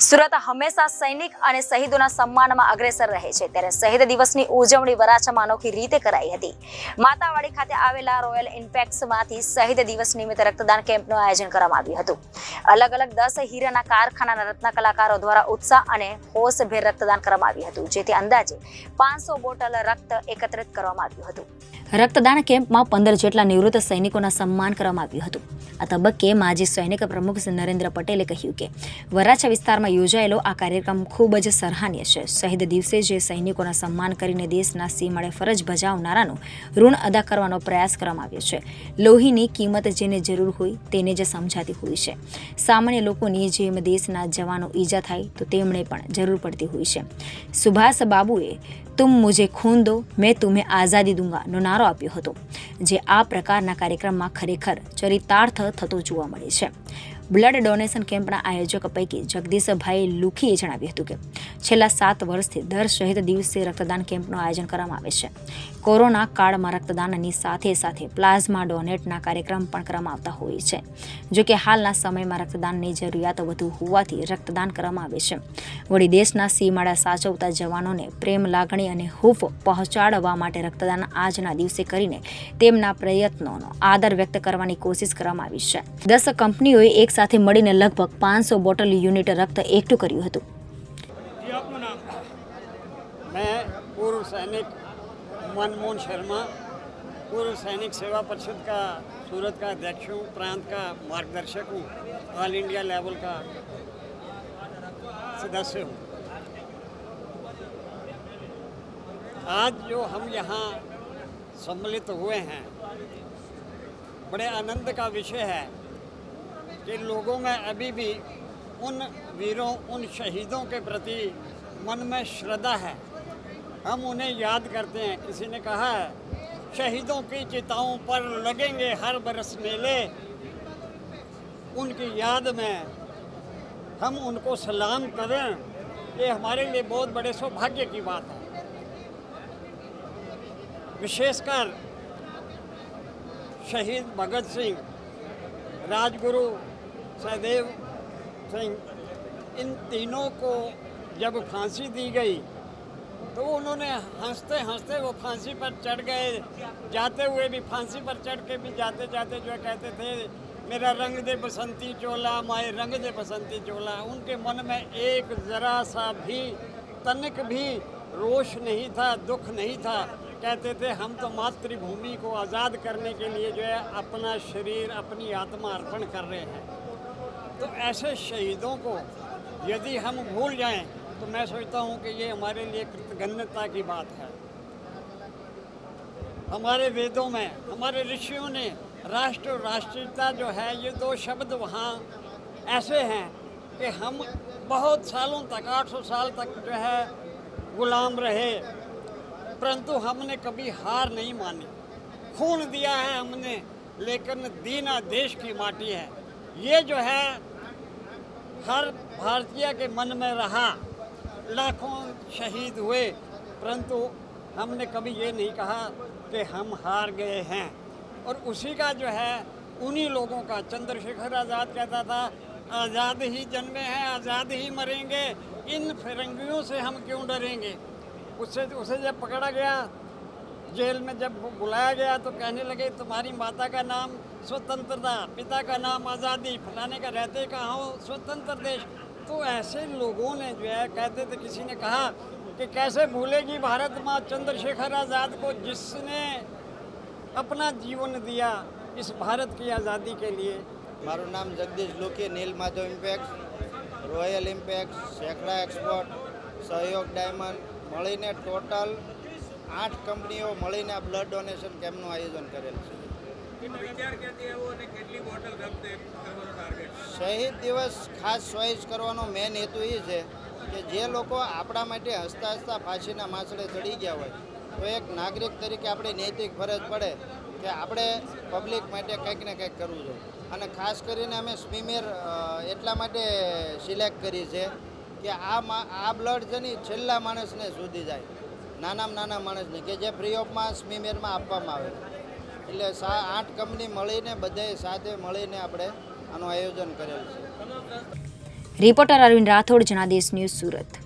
સુરત હંમેશા સૈનિક અને શહીદોના સન્માનમાં અગ્રેસર રહે છે, ત્યારે શહીદ દિવસની ઉજવણી વરાછામાં અનોખી રીતે કરાઈ હતી। માતાવાડી ખાતે આવેલા રોયલ ઇમ્પેક્ટ્સમાંથી શહીદ દિવસ નિમિત્તે રક્તદાન કેમ્પનું આયોજન કરવામાં આવ્યું હતું। અલગ અલગ 10 હીરાના કારખાનાના રત્ન કલાકારો દ્વારા ઉત્સાહ અને હોશભેર રક્તદાન કરવામાં આવ્યું હતું, જેથી અંદાજે 500 બોટલ રક્ત એકત્રિત કરવામાં આવ્યું હતું। રક્તદાન કેમ્પમાં 15 જેટલા નિવૃત્ત સૈનિકોના સન્માન કરવામાં આવ્યું હતું। આ તબક્કે માજી સૈનિક પ્રમુખ નરેન્દ્ર પટેલે કહ્યું કે વરાછા વિસ્તારમાં યોજાયેલો આ કાર્યક્રમ ખૂબ જ સરાહનીય છે। શહીદ દિવસે જે સૈનિકોના સન્માન કરીને દેશના સીમાડે ફરજ બજાવનારાનું ઋણ અદા કરવાનો પ્રયાસ કરવામાં આવ્યો છે। લોહીની કિંમત જેને જરૂર હોય તેને જ સમજાતી હોય છે। સામાન્ય લોકોની જેમ દેશના જવાનો ઈજા થાય તો તેમણે પણ જરૂર પડતી હોય છે। સુભાષ બાબુએ तुम मुझे खून दो मैं तुम्हें आज़ादी दूंगा નો નારો આપ્યો હતો, જે આ પ્રકારના કાર્યક્રમમાં ખરેખર ચરિતાર્થ થતો જોવા મળે છે। બ્લડ ડોનેશન કેમ્પના આયોજક પૈકી જગદીશભાઈ લુખીએ જણાવ્યું હતું કે છેલ્લા 7 વર્ષથી દર શહીદ દિવસે રક્તદાન કેમ્પનું આયોજન કરવામાં આવે છે। કોરોના કાળમાં રક્તદાનની સાથે સાથે પ્લાઝમા ડોનેટના કાર્યક્રમ પણ કરવામાં આવતા હોય છે। જો કે હાલના સમયમાં રક્તદાનની જરૂરિયાત વધુ હોવાથી રક્તદાન કરવામાં આવે છે। વળી દેશના સીમાડા સાચવતા જવાનોને પ્રેમ લાગણી અને હૂંફ પહોંચાડવા માટે રક્તદાન આજના દિવસે કરીને તેમના પ્રયત્નોનો આદર વ્યક્ત કરવાની કોશિશ કરવામાં આવી છે। 10 કંપનીઓએ એક સાથે મળીને લગભગ 500 બોટલ યુનિટ રક્ત એકઠું કર્યું હતું। मैं पूर्व सैनिक मनमोहन शर्मा, पूर्व सैनिक सेवा परिषद का सूरत का अध्यक्ष हूँ, प्रांत का मार्गदर्शक हूँ, ऑल इंडिया लेवल का सदस्य हूँ। आज जो हम यहाँ सम्मिलित हुए हैं, बड़े आनंद का विषय है कि लोगों में अभी भी उन वीरों, उन शहीदों के प्रति मन में श्रद्धा है। हम उन्हें याद करते हैं। किसी ने कहा है, शहीदों की चिताओं पर लगेंगे हर बरस मेले, उनकी याद में हम उनको सलाम करें, ये हमारे लिए बहुत बड़े सौभाग्य की बात है। विशेषकर शहीद भगत सिंह, राजगुरु सहदेव सिंह, इन तीनों को जब फांसी दी गई तो उन्होंने हंसते हंसते वो फांसी पर चढ़ गए। जाते हुए भी फांसी पर चढ़ के भी जाते जाते जो कहते थे, मेरा रंग दे बसंती चोला, माए रंग दे बसंती चोला। उनके मन में एक ज़रा सा भी तनिक भी रोष नहीं था, दुख नहीं था। कहते थे हम तो मातृभूमि को आज़ाद करने के लिए जो है अपना शरीर, अपनी आत्मा अर्पण कर रहे हैं। तो ऐसे शहीदों को यदि हम भूल जाएं तो मैं सोचता हूं कि ये हमारे लिए कृतज्ञता की बात है। हमारे वेदों में हमारे ऋषियों ने राष्ट्र और राष्ट्रीयता जो है, ये 2 शब्द वहाँ ऐसे हैं कि हम बहुत सालों तक, 800 साल तक जो है गुलाम रहे, परंतु हमने कभी हार नहीं मानी। खून दिया है हमने, लेकिन दीना देश की माटी है। ये जो है हर भारतीय के मन में रहा। लाखों शहीद हुए, परंतु हमने कभी ये नहीं कहा कि हम हार गए हैं। और उसी का जो है उन्हीं लोगों का, चंद्रशेखर आज़ाद कहता था, आज़ाद ही जन्मे हैं आज़ाद ही मरेंगे, इन फिरंगियों से हम क्यों डरेंगे। उसे जब पकड़ा गया, जेल में जब बुलाया गया तो कहने लगे तुम्हारी माता का नाम स्वतंत्रता, पिता का नाम आज़ादी, फलाने का रहते कहाँ हो स्वतंत्र देश। तो ऐसे लोगों ने जो है कहते थे, किसी ने कहा कि कैसे भूलेगी भारत माँ चंद्रशेखर आज़ाद को, जिसने अपना जीवन दिया इस भारत की आज़ादी के लिए। મારું નામ Jagdish Lukhi, Neel Madhav impact, royal impact, Sekda export, Sahyog diamond મળીને ટોટલ 8 કંપનીઓ મળીને આ બ્લડ ડોનેશન કેમ્પનું આયોજન કરેલ છે। શહીદ દિવસ ખાસ ચોઈસ કરવાનો મેન હેતુ એ છે કે જે લોકો આપણા માટે હસતા હસતા ફાંસીના માસડે ચડી ગયા હોય, તો એક નાગરિક તરીકે આપણી નૈતિક ફરજ પડે કે આપણે પબ્લિક માટે કંઈક ને કંઈક કરવું જોઈએ। અને ખાસ કરીને અમે સ્મીમેર એટલા માટે સિલેક્ટ કરી છે કે આ બ્લડ છે ને છેલ્લા માણસને સુધી જાય, નાનામાં નાના માણસને, કે જે ફ્રી ઓફમાં સ્મીમેરમાં આપવામાં આવે। એટલે 8 કંપની મળીને બધાએ સાથે મળીને આપણે આનું આયોજન કરેલ છે। Reporter Arvind Rathod, Janadesh news, Surat.